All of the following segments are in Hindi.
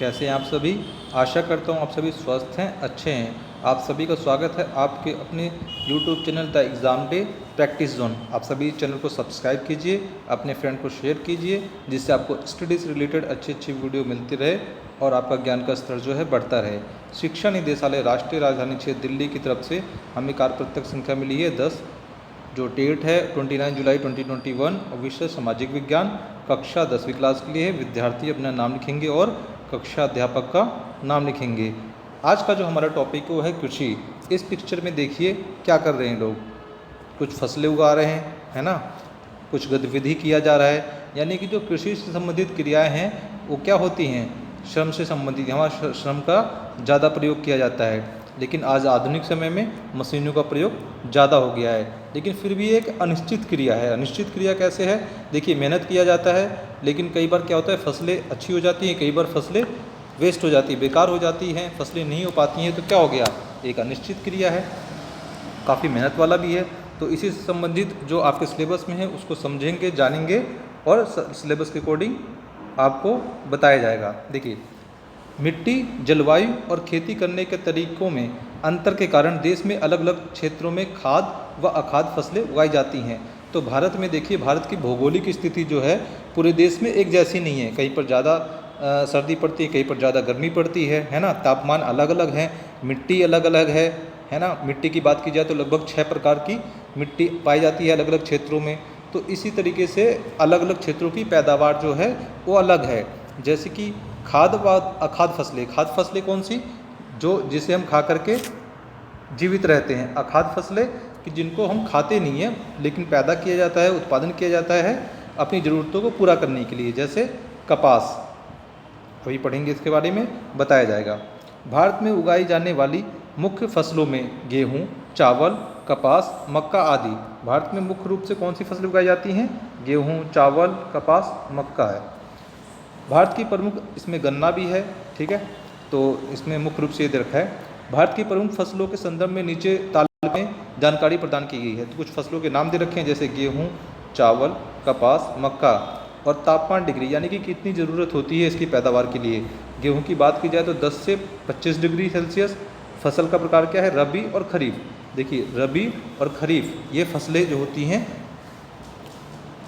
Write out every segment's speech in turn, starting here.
कैसे हैं आप सभी। आशा करता हूँ आप सभी स्वस्थ हैं, अच्छे हैं। आप सभी का स्वागत है आपके अपने YouTube channel the exam day practice zone. आप सभी चैनल को सब्सक्राइब कीजिए, अपने फ्रेंड को शेयर कीजिए, जिससे आपको स्टडी से रिलेटेड अच्छी अच्छी वीडियो मिलती रहे और आपका ज्ञान का स्तर जो है बढ़ता रहे। शिक्षा निदेशालय राष्ट्रीय राजधानी क्षेत्र दिल्ली की तरफ से हमें कार्यपत्रक संख्या मिली है 10, जो डेट है 29 जुलाई 2021 और विषय सामाजिक विज्ञान, कक्षा 10वीं क्लास के लिए है। विद्यार्थी अपना नाम लिखेंगे और कक्षा अध्यापक का नाम लिखेंगे। आज का जो हमारा टॉपिक है वो है कृषि। इस पिक्चर में देखिए क्या कर रहे हैं लोग, कुछ फसलें उगा रहे हैं, है ना, कुछ गतिविधि किया जा रहा है। यानी कि जो कृषि से संबंधित क्रियाएं हैं वो क्या होती हैं, श्रम से संबंधित। हमारा श्रम का ज़्यादा प्रयोग किया जाता है, लेकिन आज आधुनिक समय में मशीनों का प्रयोग ज़्यादा हो गया है। लेकिन फिर भी एक अनिश्चित क्रिया है। अनिश्चित क्रिया कैसे है, देखिए मेहनत किया जाता है, लेकिन कई बार क्या होता है फसलें अच्छी हो जाती हैं, कई बार फसलें वेस्ट हो जाती है, बेकार हो जाती हैं, फसलें नहीं हो पाती हैं। तो क्या हो गया, एक अनिश्चित क्रिया है, काफ़ी मेहनत वाला भी है। तो इसी से संबंधित जो आपके सिलेबस में है उसको समझेंगे, जानेंगे और सिलेबस के अकॉर्डिंग आपको बताया जाएगा। देखिए, मिट्टी, जलवायु और खेती करने के तरीकों में अंतर के कारण देश में अलग अलग क्षेत्रों में खाद व अखाद्य फसलें उगाई जाती हैं। तो भारत में देखिए, भारत की भौगोलिक स्थिति जो है पूरे देश में एक जैसी नहीं है। कहीं पर ज़्यादा सर्दी पड़ती है, कहीं पर ज़्यादा गर्मी पड़ती है ना। तापमान अलग अलग है, मिट्टी अलग अलग है ना। मिट्टी की बात की जाए तो लगभग 6 प्रकार की मिट्टी पाई जाती है अलग अलग क्षेत्रों में। तो इसी तरीके से अलग अलग क्षेत्रों की पैदावार जो है वो अलग है। जैसे कि खाद्य व अखाद्य फसलें। खाद्य फसलें कौन सी, जो जिसे हम खा करके जीवित रहते हैं। अखाद्य फसलें कि जिनको हम खाते नहीं हैं लेकिन पैदा किया जाता है, उत्पादन किया जाता है अपनी ज़रूरतों को पूरा करने के लिए, जैसे कपास। अभी पढ़ेंगे, इसके बारे में बताया जाएगा। भारत में उगाई जाने वाली मुख्य फसलों में गेहूँ, चावल, कपास, मक्का आदि। भारत में मुख्य रूप से कौन सी फसलें उगाई जाती हैं, गेहूँ, चावल, कपास, मक्का है। भारत की प्रमुख, इसमें गन्ना भी है, ठीक है, तो इसमें मुख्य रूप से ये दे रखा है। भारत की प्रमुख फसलों के संदर्भ में नीचे तालिका में जानकारी प्रदान की गई है। तो कुछ फसलों के नाम दे रखे हैं, जैसे गेहूँ, चावल, कपास, मक्का, और तापमान डिग्री, यानी कि कितनी ज़रूरत होती है इसकी पैदावार के लिए। गेहूँ की बात की जाए तो 10 से 25 डिग्री सेल्सियस। फसल का प्रकार क्या है, रबी और खरीफ। देखिए, रबी और खरीफ ये फसलें जो होती हैं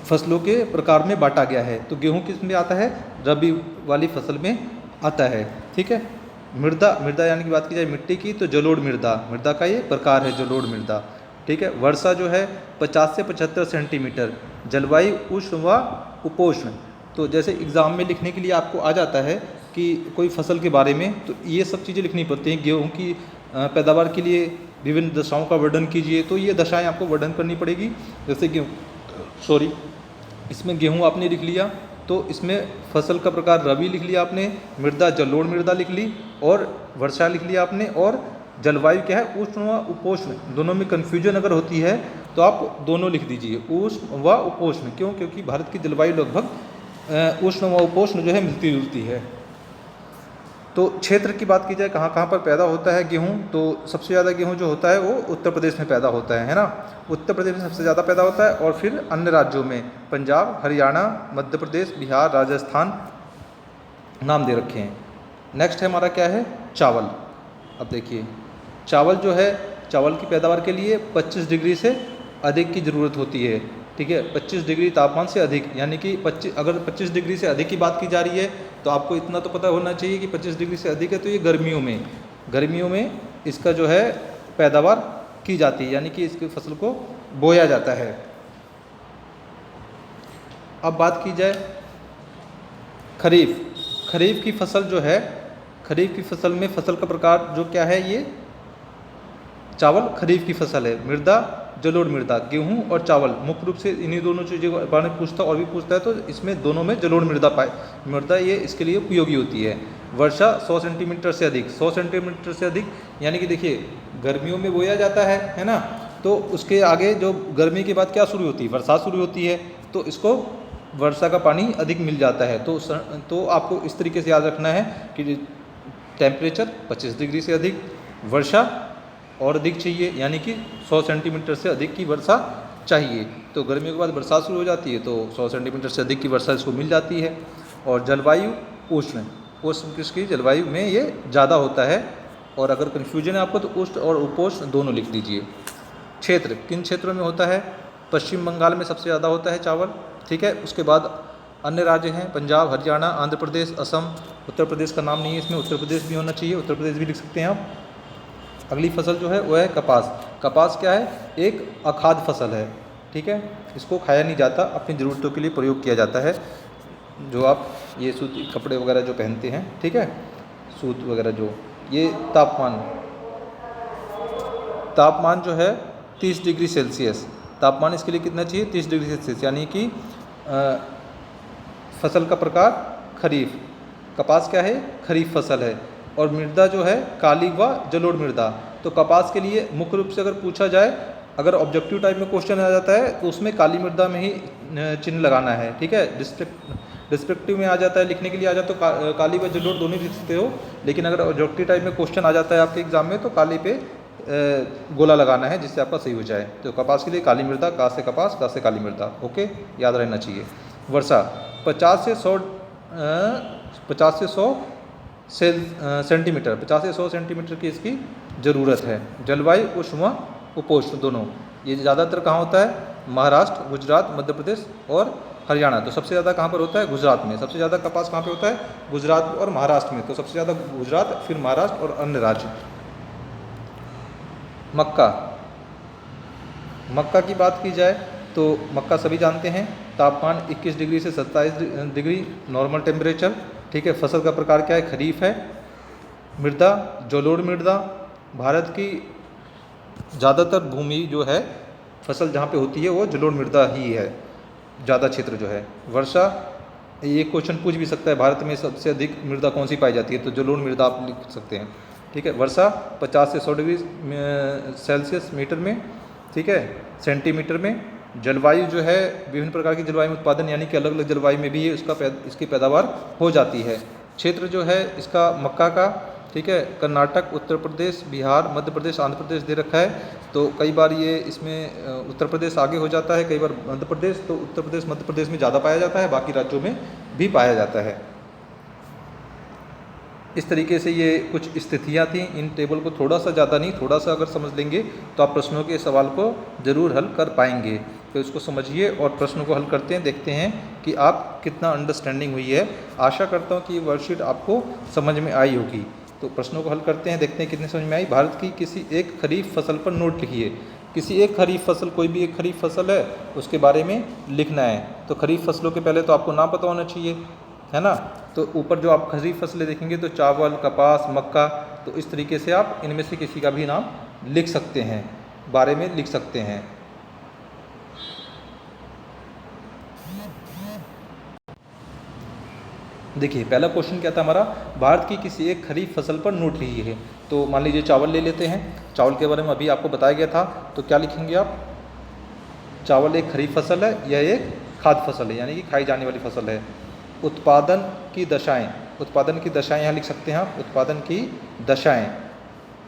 फसलों के प्रकार में बांटा गया है। तो गेहूँ किस में आता है, रबी वाली फसल में आता है, ठीक है। मृदा यानी कि बात की जाए मिट्टी की तो जलोढ़ मृदा का ये प्रकार है, जलोढ़ मृदा, ठीक है। वर्षा जो है 50 से 75 सेंटीमीटर। जलवायु उष्ण व उपोष्ण। तो जैसे एग्ज़ाम में लिखने के लिए आपको आ जाता है कि कोई फसल के बारे में, तो ये सब चीज़ें लिखनी पड़ती हैं। गेहूँ की पैदावार के लिए विभिन्न दशाओं का वर्णन कीजिए, तो ये दशाएं आपको वर्णन करनी पड़ेगी। जैसे इसमें गेहूँ आपने लिख लिया, तो इसमें फसल का प्रकार रबी लिख लिया आपने, मृदा जलोढ़ मृदा लिख ली, और वर्षा लिख लिया आपने, और जलवायु क्या है, उष्ण व उपोष्ण। दोनों में कन्फ्यूजन अगर होती है तो आप दोनों लिख दीजिए, उष्ण व उपोष्ण। क्यों, क्योंकि भारत की जलवायु लगभग उष्ण व उपोष्ण जो है मिलती जुलती है। तो क्षेत्र की बात की जाए कहाँ कहाँ पर पैदा होता है गेहूँ, तो सबसे ज़्यादा गेहूँ जो होता है वो उत्तर प्रदेश में पैदा होता है ना। उत्तर प्रदेश में सबसे ज़्यादा पैदा होता है, और फिर अन्य राज्यों में पंजाब, हरियाणा, मध्य प्रदेश, बिहार, राजस्थान नाम दे रखे हैं। नेक्स्ट है हमारा क्या है, चावल। अब देखिए, चावल जो है, चावल की पैदावार के लिए 25 डिग्री से अधिक की ज़रूरत होती है, ठीक है। 25 डिग्री तापमान से अधिक, यानी कि अगर 25 डिग्री से अधिक की बात की जा रही है तो आपको इतना तो पता होना चाहिए कि 25 डिग्री से अधिक है तो ये गर्मियों में इसका जो है पैदावार की जाती है, यानी कि इसकी फसल को बोया जाता है। अब बात की जाए खरीफ की फसल जो है, खरीफ की फसल में फसल का प्रकार जो क्या है, ये चावल खरीफ की फसल है। मृदा जलोढ़ मृदा, गेहूँ और चावल मुख्य रूप से इन्हीं दोनों चीज़ों के बारे में पूछता और भी पूछता है, तो इसमें दोनों में जलोढ़ मृदा ये इसके लिए उपयोगी होती है। वर्षा 100 सेंटीमीटर से अधिक, 100 सेंटीमीटर से अधिक, यानी कि देखिए गर्मियों में बोया जाता है ना। तो उसके आगे जो गर्मी के बाद क्या शुरू होती है, बरसात शुरू होती है, तो इसको वर्षा का पानी अधिक मिल जाता है। तो आपको इस तरीके से याद रखना है कि टेम्परेचर 25 डिग्री से अधिक, वर्षा और अधिक चाहिए, यानी कि 100 सेंटीमीटर से अधिक की वर्षा चाहिए। तो गर्मियों के बाद बरसात शुरू हो जाती है, तो 100 सेंटीमीटर से अधिक की वर्षा इसको मिल जाती है। और जलवायु उष्ण, उष्ण किसकी जलवायु में ये ज़्यादा होता है। और अगर कन्फ्यूजन है आपको तो उष्ण और उपोष्ण दोनों लिख लीजिए। क्षेत्र किन क्षेत्रों में होता है? पश्चिम बंगाल में सबसे ज़्यादा होता है चावल, ठीक है। उसके बाद अन्य राज्य हैं पंजाब, हरियाणा, आंध्र प्रदेश, असम। उत्तर प्रदेश का नाम नहीं है इसमें, उत्तर प्रदेश भी होना चाहिए, उत्तर प्रदेश भी लिख सकते हैं आप। अगली फसल जो है वो है कपास। कपास क्या है? एक अखाद्य फसल है, ठीक है। इसको खाया नहीं जाता, अपनी ज़रूरतों के लिए प्रयोग किया जाता है। जो आप ये सूती कपड़े वगैरह जो पहनते हैं, ठीक है, सूत वगैरह जो, ये तापमान जो है 30 डिग्री सेल्सियस, तापमान इसके लिए कितना चाहिए? 30 डिग्री सेल्सियस, यानी कि फसल का प्रकार खरीफ। कपास क्या है? खरीफ फसल है। और मृदा जो है काली व जलोढ़ मृदा। तो कपास के लिए मुख्य रूप से अगर पूछा जाए, अगर ऑब्जेक्टिव टाइप में क्वेश्चन आ जाता है तो उसमें काली मृदा में ही चिन्ह लगाना है, ठीक है। डिस्क्रिप्टिव में आ जाता है, लिखने के लिए आ जाता है तो काली व जलोढ़ दोनों लिख सकते हो। लेकिन अगर ऑब्जेक्टिव टाइप में क्वेश्चन आ जाता है आपके एग्जाम में तो काली पे गोला लगाना है जिससे आपका सही हो जाए। तो कपास के लिए काली मृदा, का से कपास, का से काली मृदा, ओके, याद रहना चाहिए। वर्षा 50 से 100 सेंटीमीटर, 50 से 100 सेंटीमीटर की इसकी ज़रूरत है। जलवायु उष्ण व उपोष्ण दोनों, ये ज़्यादातर कहाँ होता है? महाराष्ट्र, गुजरात, मध्य प्रदेश और हरियाणा। तो सबसे ज़्यादा कहाँ पर होता है? गुजरात में। सबसे ज़्यादा कपास कहाँ पे होता है? गुजरात और महाराष्ट्र में। तो सबसे ज़्यादा गुजरात, फिर महाराष्ट्र और अन्य राज्य। मक्का की बात की जाए तो मक्का सभी जानते हैं, तापमान 21 डिग्री से 27 डिग्री नॉर्मल टेम्परेचर, ठीक है। फसल का प्रकार क्या है? खरीफ है। मृदा जलोढ़ मृदा। भारत की ज़्यादातर भूमि जो है फसल जहाँ पे होती है वो जलोढ़ मृदा ही है, ज़्यादा क्षेत्र जो है। वर्षा, ये क्वेश्चन पूछ भी सकता है, भारत में सबसे अधिक मृदा कौन सी पाई जाती है? तो जलोढ़ मृदा आप लिख सकते हैं, ठीक है। वर्षा 50 से 100 डिग्री सेल्सियस मीटर में, ठीक है, सेंटीमीटर में। जलवायु जो है विभिन्न प्रकार की जलवायु में उत्पादन, यानी कि अलग अलग जलवायु में भी इसकी पैदावार हो जाती है। क्षेत्र जो है इसका मक्का का, ठीक है, कर्नाटक, उत्तर प्रदेश, बिहार, मध्य प्रदेश, आंध्र प्रदेश दे रखा है। तो कई बार ये इसमें उत्तर प्रदेश आगे हो जाता है, कई बार मध्य प्रदेश। तो उत्तर प्रदेश मध्य प्रदेश में ज़्यादा पाया जाता है, बाकी राज्यों में भी पाया जाता है। इस तरीके से ये कुछ स्थितियाँ थी। इन टेबल को थोड़ा सा ज़्यादा नहीं, थोड़ा सा अगर समझ लेंगे तो आप प्रश्नों के सवाल को ज़रूर हल कर पाएंगे। तो इसको समझिए और प्रश्नों को हल करते हैं, देखते हैं कि आप कितना अंडरस्टैंडिंग हुई है। आशा करता हूँ कि ये वर्कशीट आपको समझ में आई होगी। तो प्रश्नों को हल करते हैं, देखते हैं कितने समझ में आई। भारत की किसी एक खरीफ फसल पर नोट लिखिए। किसी एक खरीफ फसल, कोई भी एक खरीफ फसल है उसके बारे में लिखना है। तो खरीफ फसलों के पहले तो आपको नाम पता होना चाहिए, है ना। तो ऊपर जो आप खरीफ फसलें देखेंगे तो चावल, कपास, मक्का, तो इस तरीके से आप इनमें से किसी का भी नाम लिख सकते हैं, बारे में लिख सकते हैं। देखिए पहला क्वेश्चन क्या था हमारा, भारत की किसी एक खरीफ फसल पर नोट लिखिए। तो मान लीजिए चावल ले लेते हैं। चावल के बारे में अभी आपको बताया गया था, तो क्या लिखेंगे आप? चावल एक खरीफ फसल है, यह एक खाद्य फसल है, यानी कि खाई जाने वाली फसल है। उत्पादन की दशाएं, उत्पादन की दशाएं यहाँ लिख सकते हैं आप, उत्पादन की दशाएं,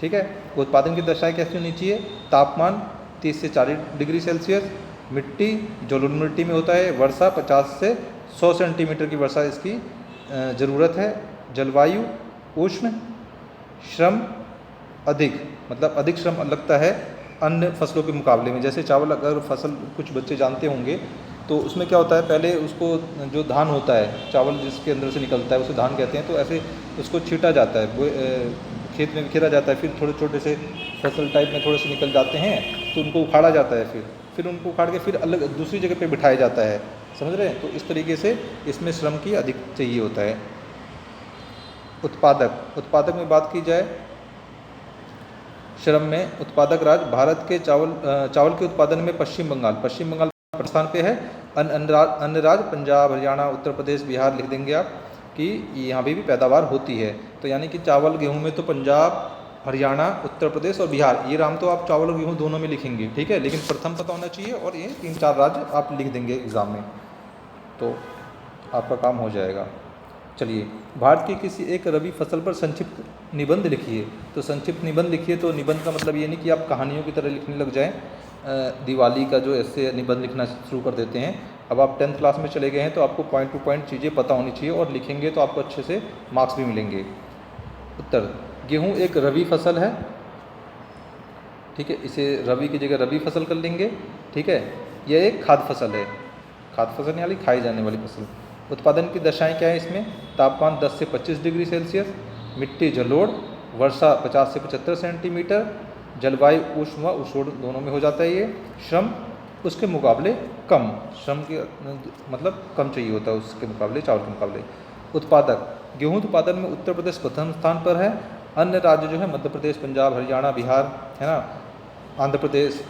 ठीक है। उत्पादन की दशाएं कैसी होनी चाहिए? तापमान 30 से 40 डिग्री सेल्सियस। मिट्टी जलोढ़ मिट्टी में होता है। वर्षा 50 से 100 सेंटीमीटर की वर्षा इसकी ज़रूरत है। जलवायु उष्ण। श्रम अधिक, मतलब अधिक श्रम लगता है अन्य फसलों के मुकाबले में। जैसे चावल अगर फसल कुछ बच्चे जानते होंगे तो उसमें क्या होता है, पहले उसको जो धान होता है, चावल जिसके अंदर से निकलता है उसे धान कहते हैं। तो ऐसे उसको छीटा जाता है, खेत में बिखेरा जाता है, फिर थोड़े छोटे से फसल टाइप में थोड़े से निकल जाते हैं तो उनको उखाड़ा जाता है, फिर उनको उखाड़ के फिर अलग दूसरी जगह पे बिठाया जाता है, समझ रहे हैं। तो इस तरीके से इसमें श्रम की अधिक चाहिए होता है। उत्पादक में बात की जाए, श्रम में उत्पादक राज्य भारत के चावल के उत्पादन में पश्चिम बंगाल प्रथम स्थान पे है। अन्य राज्य पंजाब, हरियाणा, उत्तर प्रदेश, बिहार लिख देंगे आप कि यहाँ भी पैदावार होती है। तो यानी कि चावल गेहूँ में तो पंजाब, हरियाणा, उत्तर प्रदेश और बिहार, ये नाम तो आप चावल और गेहूँ दोनों में लिखेंगे, ठीक है। लेकिन प्रथम पता होना चाहिए और ये 3-4 राज्य आप लिख देंगे एग्ज़ाम में, तो आपका काम हो जाएगा। चलिए, भारत की किसी एक रबी फसल पर संक्षिप्त निबंध लिखिए। तो संक्षिप्त निबंध लिखिए, तो निबंध का मतलब ये नहीं कि आप कहानियों की तरह लिखने लग जाएं। दिवाली का जो ऐसे निबंध लिखना शुरू कर देते हैं, अब आप 10th क्लास में चले गए हैं तो आपको पॉइंट टू पॉइंट चीज़ें पता होनी चाहिए और लिखेंगे तो आपको अच्छे से मार्क्स भी मिलेंगे। उत्तर, गेहूँ एक रबी फसल है, ठीक है, इसे रबी की जगह रबी फसल कर लेंगे, ठीक है। यह एक खाद्य फसल है, खाद्य फसल यानी खाई जाने वाली फसल। उत्पादन की दशाएं क्या है इसमें, तापमान 10 से 25 डिग्री सेल्सियस, मिट्टी जलोढ़, वर्षा 50 से 75 सेंटीमीटर, जलवायु उष्ण व उष्ण दोनों में हो जाता है ये। श्रम उसके मुकाबले कम, श्रम के मतलब कम चाहिए होता है उसके मुकाबले, चावल के मुकाबले। उत्पादक, गेहूँ उत्पादन में उत्तर प्रदेश प्रथम स्थान पर है। अन्य राज्य जो है मध्य प्रदेश, पंजाब, हरियाणा, बिहार, है ना, आंध्र प्रदेश,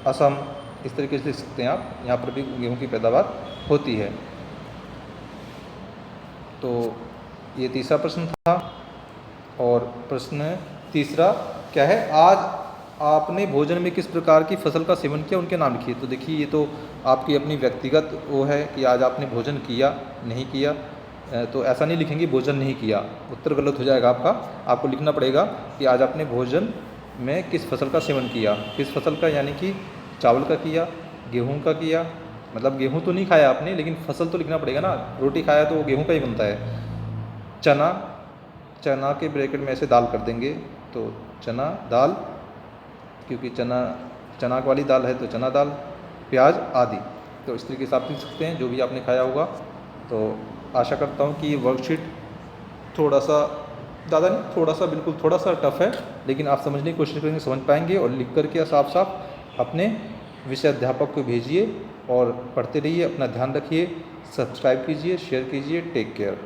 असम, इस तरीके से लिख सकते हैं आप, यहाँ पर भी गेहूँ की पैदावार होती है। तो ये तीसरा प्रश्न था। और प्रश्न तीसरा क्या है, आज आपने भोजन में किस प्रकार की फसल का सेवन किया, उनके नाम लिखिए। तो देखिए ये तो आपकी अपनी व्यक्तिगत वो है कि आज आपने भोजन किया नहीं किया, तो ऐसा नहीं लिखेंगे भोजन नहीं किया, उत्तर गलत हो जाएगा आपका। आपको लिखना पड़ेगा कि आज आपने भोजन में किस फसल का सेवन किया, किस फसल का, यानी कि चावल का किया, गेहूँ का किया, मतलब गेहूँ तो नहीं खाया आपने लेकिन फसल तो लिखना पड़ेगा ना, रोटी खाया तो वो गेहूँ का ही बनता है। चना, चना के ब्रैकेट में ऐसे दाल कर देंगे, तो चना दाल, क्योंकि चना वाली दाल है तो चना दाल, प्याज आदि। तो इस तरीके से आप लिख सकते हैं जो भी आपने खाया होगा। तो आशा करता हूँ कि ये वर्कशीट थोड़ा सा ज़्यादा नहीं, थोड़ा सा, बिल्कुल थोड़ा सा टफ है, लेकिन आप समझने की कोशिश करेंगे, समझ पाएंगे। और लिख करके साफ साफ अपने विषय अध्यापक को भेजिए और पढ़ते रहिए, अपना ध्यान रखिए, सब्सक्राइब कीजिए, शेयर कीजिए। Take care.